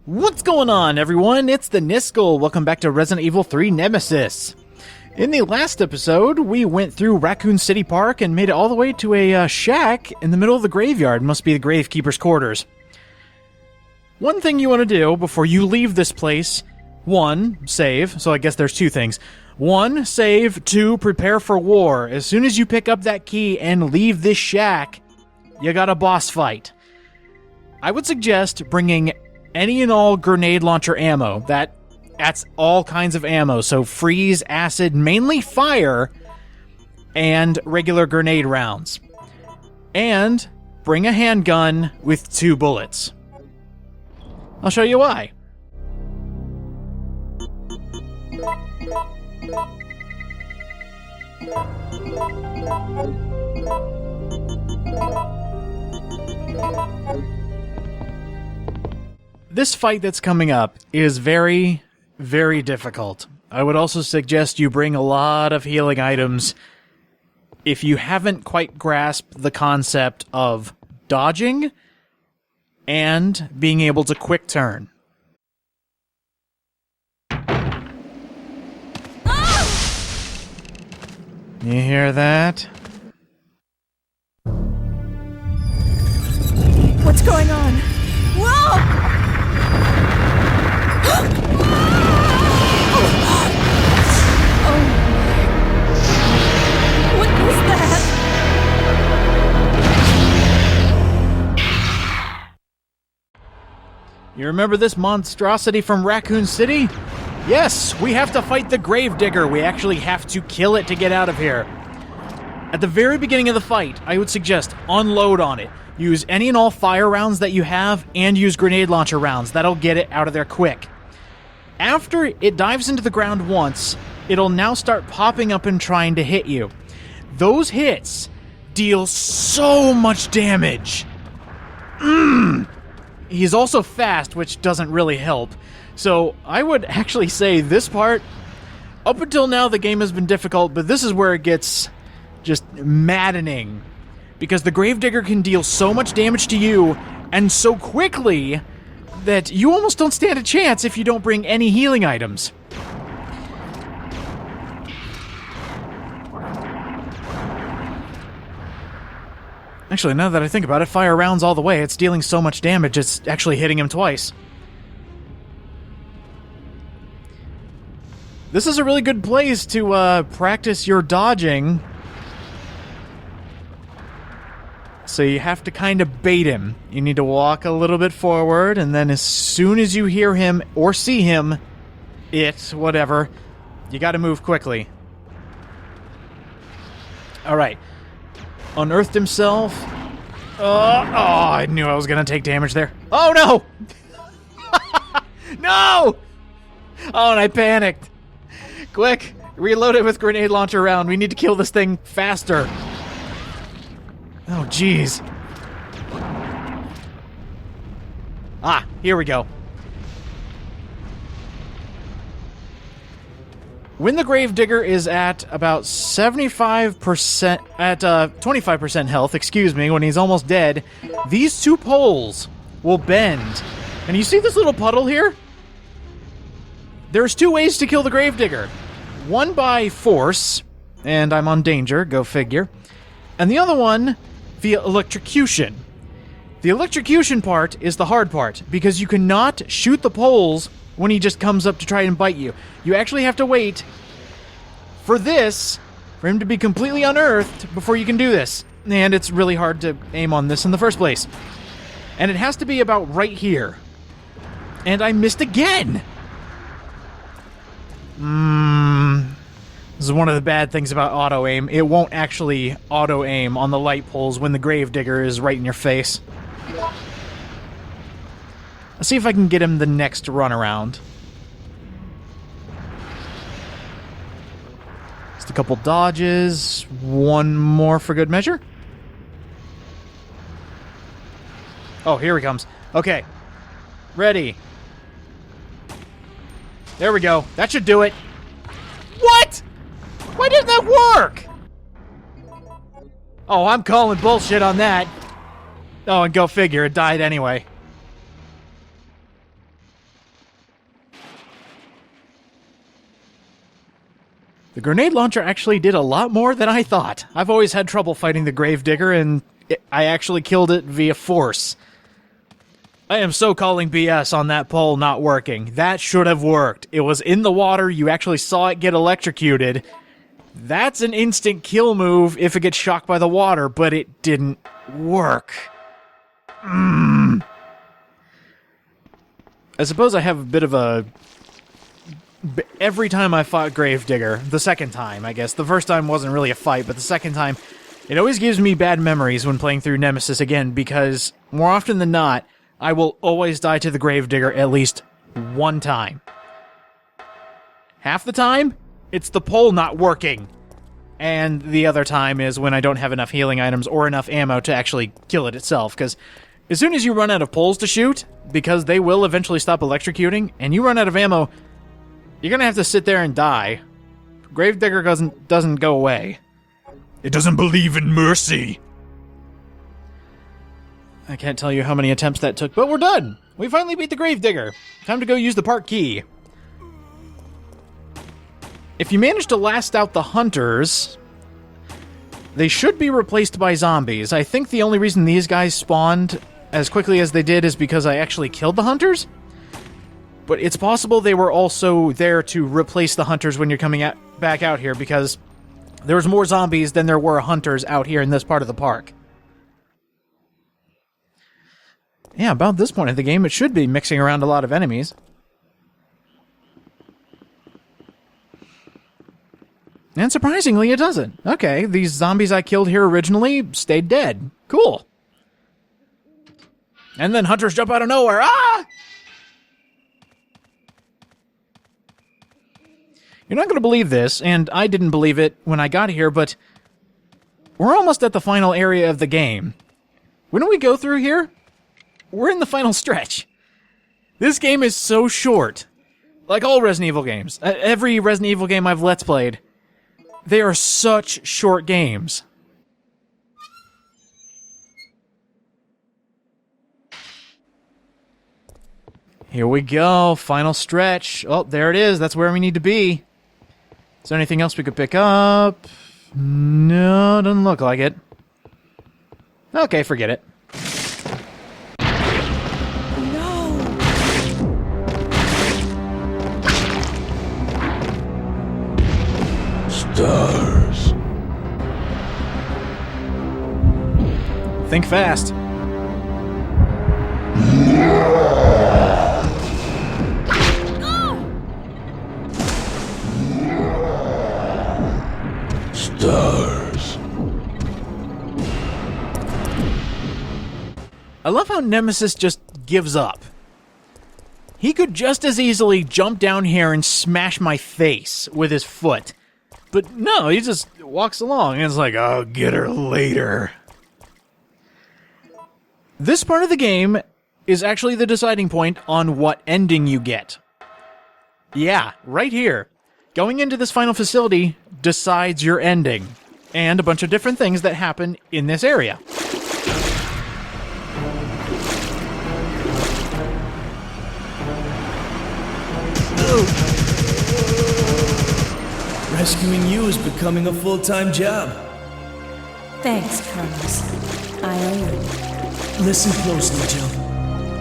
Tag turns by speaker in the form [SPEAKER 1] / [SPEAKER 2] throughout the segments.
[SPEAKER 1] What's going on, everyone? It's the Niskel. Welcome back to Resident Evil 3 Nemesis. In the last episode, we went through Raccoon City Park and made it all the way to a shack in the middle of the graveyard. Must be the Gravekeeper's quarters. One thing you want to do before you leave this place, 1, save. So I guess there's 2 things. 1, save. 2, prepare for war. As soon as you pick up that key and leave this shack, you got a boss fight. I would suggest bringing any and all grenade launcher ammo. That's all kinds of ammo. So freeze, acid, mainly fire, and regular grenade rounds. And bring a handgun with 2 bullets. I'll show you why. This fight that's coming up is very, very difficult. I would also suggest you bring a lot of healing items if you haven't quite grasped the concept of dodging and being able to quick turn. You hear that?
[SPEAKER 2] What's going on? Whoa! What is that?
[SPEAKER 1] You remember this monstrosity from Raccoon City? Yes, we have to fight the Gravedigger. We actually have to kill it to get out of here. At the very beginning of the fight, I would suggest unload on it. Use any and all fire rounds that you have, and use grenade launcher rounds. That'll get it out of there quick. After it dives into the ground once, it'll now start popping up and trying to hit you. Those hits deal so much damage. He's also fast, which doesn't really help. So I would actually say this part, up until now the game has been difficult, but this is where it gets just maddening. Because the Gravedigger can deal so much damage to you, and so quickly, that you almost don't stand a chance if you don't bring any healing items. Actually, now that I think about it, fire rounds all the way. It's dealing so much damage, it's actually hitting him twice. This is a really good place to practice your dodging. So you have to kind of bait him. You need to walk a little bit forward, and then as soon as you hear him or see him, whatever, you gotta move quickly. Alright. Unearthed himself. I knew I was gonna take damage there. Oh no! No! Oh, and I panicked. Quick, reload it with grenade launcher round. We need to kill this thing faster. Oh, jeez. Ah, here we go. When the Gravedigger is at about 75%, at 25% health, when he's almost dead, these 2 poles will bend. And you see this little puddle here? There's 2 ways to kill the Gravedigger. One by force, and I'm on danger, go figure. And the other one via electrocution. The electrocution part is the hard part, because you cannot shoot the poles when he just comes up to try and bite you. You actually have to wait for him to be completely unearthed before you can do this. And it's really hard to aim on this in the first place. And it has to be about right here. And I missed again! This is one of the bad things about auto-aim. It won't actually auto-aim on the light poles when the Gravedigger is right in your face. Let's see if I can get him the next runaround. Just a couple dodges. One more for good measure. Oh, here he comes. Okay. Ready. There we go. That should do it. What? Why didn't that work? Oh, I'm calling bullshit on that. Oh, and go figure, it died anyway. The grenade launcher actually did a lot more than I thought. I've always had trouble fighting the Gravedigger, and I actually killed it via force. I am so calling BS on that pole not working. That should have worked. It was in the water, you actually saw it get electrocuted. That's an instant kill move if it gets shocked by the water, but it didn't work. I suppose I have a bit of a... Every time I fought Gravedigger, the second time, I guess. The first time wasn't really a fight, but the second time, it always gives me bad memories when playing through Nemesis again, because more often than not, I will always die to the Gravedigger at least one time. Half the time, it's the pole not working. And the other time is when I don't have enough healing items or enough ammo to actually kill it itself, because as soon as you run out of poles to shoot, because they will eventually stop electrocuting, and you run out of ammo, you're gonna have to sit there and die. Gravedigger doesn't go away. It doesn't believe in mercy. I can't tell you how many attempts that took, but we're done! We finally beat the Gravedigger. Time to go use the park key. If you manage to last out the hunters, they should be replaced by zombies. I think the only reason these guys spawned as quickly as they did is because I actually killed the hunters. But it's possible they were also there to replace the hunters when you're coming back out here, because there's more zombies than there were hunters out here in this part of the park. Yeah, about this point of the game, it should be mixing around a lot of enemies. And surprisingly, it doesn't. Okay, these zombies I killed here originally stayed dead. Cool. And then hunters jump out of nowhere. Ah! You're not going to believe this, and I didn't believe it when I got here, but we're almost at the final area of the game. When we go through here, we're in the final stretch. This game is so short. Like all Resident Evil games. Every Resident Evil game I've Let's Played, they are such short games. Here we go, final stretch. Oh, there it is, that's where we need to be. Is there anything else we could pick up? No, doesn't look like it. Okay, forget it.
[SPEAKER 2] No!
[SPEAKER 3] Stars.
[SPEAKER 1] Think fast.
[SPEAKER 3] Stars.
[SPEAKER 1] I love how Nemesis just gives up. He could just as easily jump down here and smash my face with his foot. But no, he just walks along and it's like, I'll get her later. This part of the game is actually the deciding point on what ending you get. Yeah, right here. Going into this final facility decides your ending, and a bunch of different things that happen in this area.
[SPEAKER 4] Rescuing you is becoming a full-time job.
[SPEAKER 2] Thanks, Carlos. I owe you.
[SPEAKER 4] Listen closely, Jill.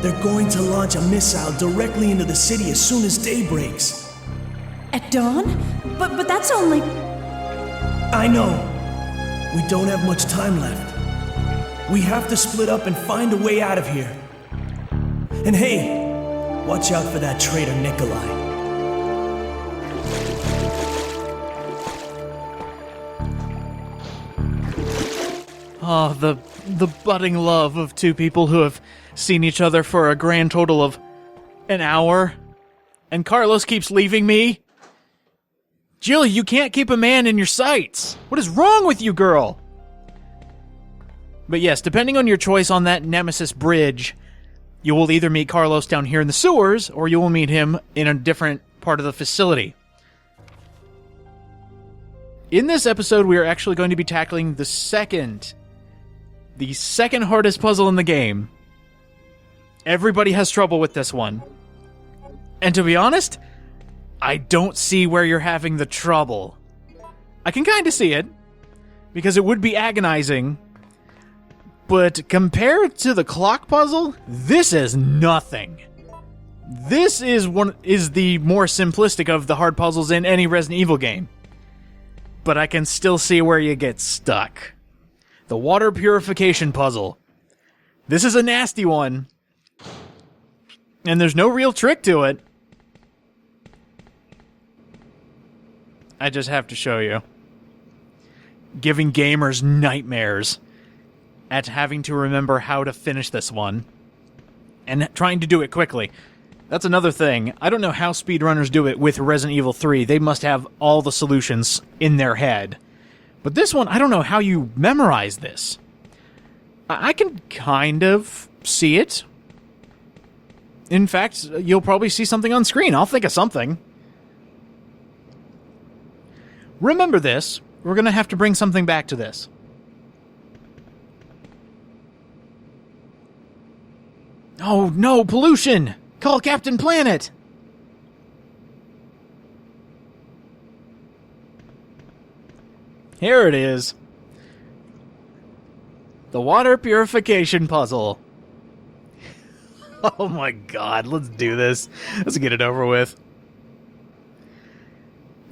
[SPEAKER 4] They're going to launch a missile directly into the city as soon as day breaks.
[SPEAKER 2] At dawn? But that's only...
[SPEAKER 4] I know. We don't have much time left. We have to split up and find a way out of here. And hey, watch out for that traitor Nikolai.
[SPEAKER 1] Oh, the budding love of two people who have seen each other for a grand total of an hour. And Carlos keeps leaving me. Jill, you can't keep a man in your sights. What is wrong with you, girl? But yes, depending on your choice on that Nemesis bridge, you will either meet Carlos down here in the sewers, or you will meet him in a different part of the facility. In this episode, we are actually going to be tackling the second hardest puzzle in the game. Everybody has trouble with this one. And to be honest, I don't see where you're having the trouble. I can kind of see it, because it would be agonizing. But compared to the clock puzzle, this is nothing. This is the more simplistic of the hard puzzles in any Resident Evil game. But I can still see where you get stuck. The water purification puzzle. This is a nasty one. And there's no real trick to it. I just have to show you. Giving gamers nightmares at having to remember how to finish this one. And trying to do it quickly. That's another thing. I don't know how speedrunners do it with Resident Evil 3. They must have all the solutions in their head. But this one, I don't know how you memorize this. I can kind of see it. In fact, you'll probably see something on screen. I'll think of something. Remember this. We're going to have to bring something back to this. Oh, no, pollution! Call Captain Planet! Here it is. The water purification puzzle. Oh my god, let's do this. Let's get it over with.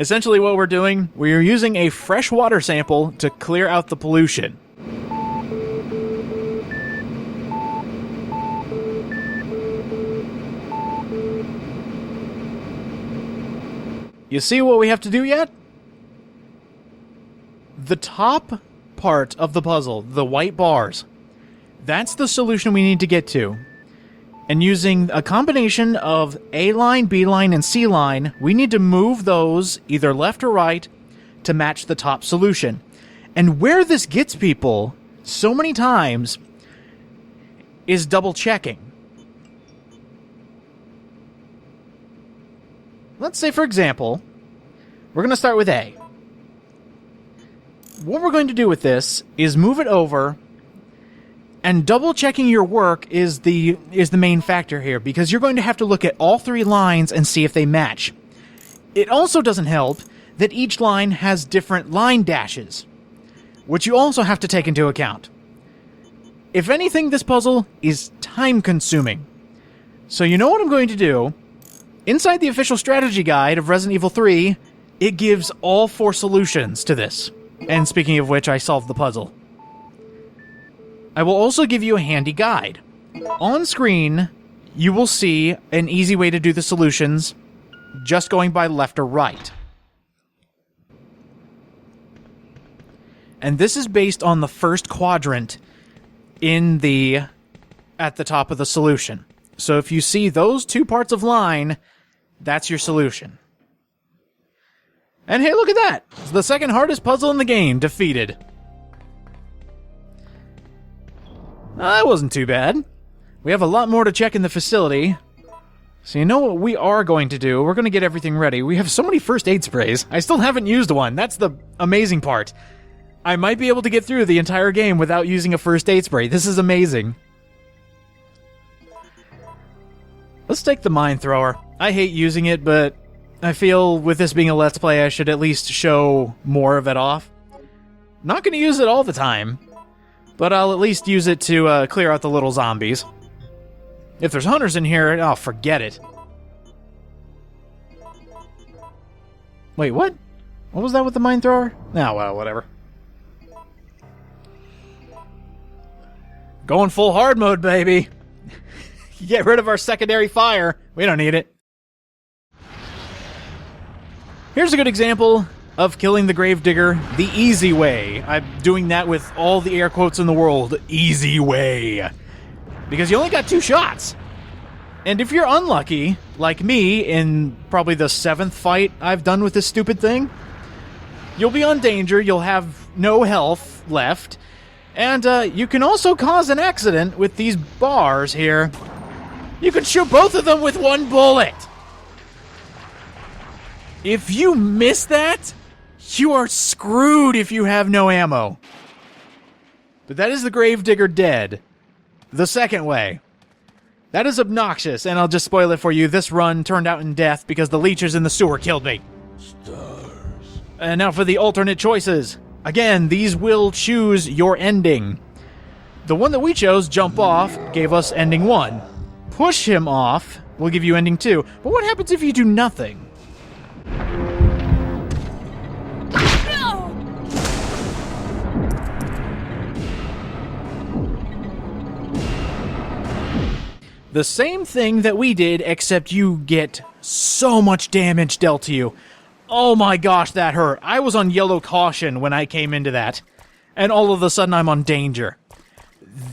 [SPEAKER 1] Essentially what we're doing, we're using a fresh water sample to clear out the pollution. You see what we have to do yet? The top part of the puzzle, the white bars, that's the solution we need to get to. And using a combination of A line, B line, and C line, we need to move those either left or right to match the top solution. And where this gets people so many times is double checking. Let's say, for example, we're going to start with A. What we're going to do with this is move it over, and double checking your work is the main factor here, because you're going to have to look at all three lines and see if they match. It also doesn't help that each line has different line dashes, which you also have to take into account. If anything, this puzzle is time-consuming. So you know what I'm going to do? Inside the official strategy guide of Resident Evil 3, it gives all 4 solutions to this. And speaking of which, I solved the puzzle. I will also give you a handy guide. On screen, you will see an easy way to do the solutions, just going by left or right. And this is based on the first quadrant at the top of the solution. So if you see those 2 parts of line, that's your solution. And hey, look at that! It's the second hardest puzzle in the game, defeated. That wasn't too bad. We have a lot more to check in the facility. So you know what we are going to do? We're going to get everything ready. We have so many first aid sprays. I still haven't used one. That's the amazing part. I might be able to get through the entire game without using a first aid spray. This is amazing. Let's take the mine thrower. I hate using it, but I feel with this being a Let's Play, I should at least show more of it off. Not going to use it all the time, but I'll at least use it to clear out the little zombies. If there's hunters in here, oh, forget it. Wait, what? What was that with the mine thrower? Oh, well, whatever. Going full hard mode, baby. Get rid of our secondary fire. We don't need it. Here's a good example of killing the Gravedigger the easy way. I'm doing that with all the air quotes in the world. Easy way. Because you only got 2 shots. And if you're unlucky, like me, in probably the 7th fight I've done with this stupid thing, you'll be on danger, you'll have no health left, and you can also cause an accident with these bars here. You can shoot both of them with 1 bullet! If you miss that, you are screwed if you have no ammo. But that is the Gravedigger dead. The second way. That is obnoxious, and I'll just spoil it for you. This run turned out in death because the leeches in the sewer killed me.
[SPEAKER 3] Stars.
[SPEAKER 1] And now for the alternate choices. Again, these will choose your ending. The one that we chose, jump off, gave us ending 1. Push him off will give you ending 2. But what happens if you do nothing? The same thing that we did, except you get so much damage dealt to you. Oh my gosh, that hurt. I was on yellow caution when I came into that. And all of a sudden I'm on danger.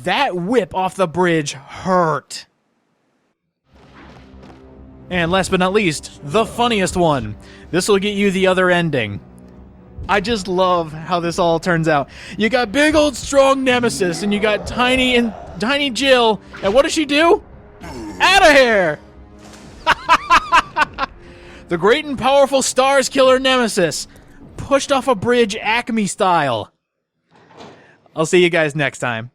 [SPEAKER 1] That whip off the bridge hurt. And last but not least, the funniest one. This will get you the other ending. I just love how this all turns out. You got big old strong Nemesis, and you got tiny Jill, and what does she do? Out of here! The great and powerful Stars Killer Nemesis, pushed off a bridge Acme style. I'll see you guys next time.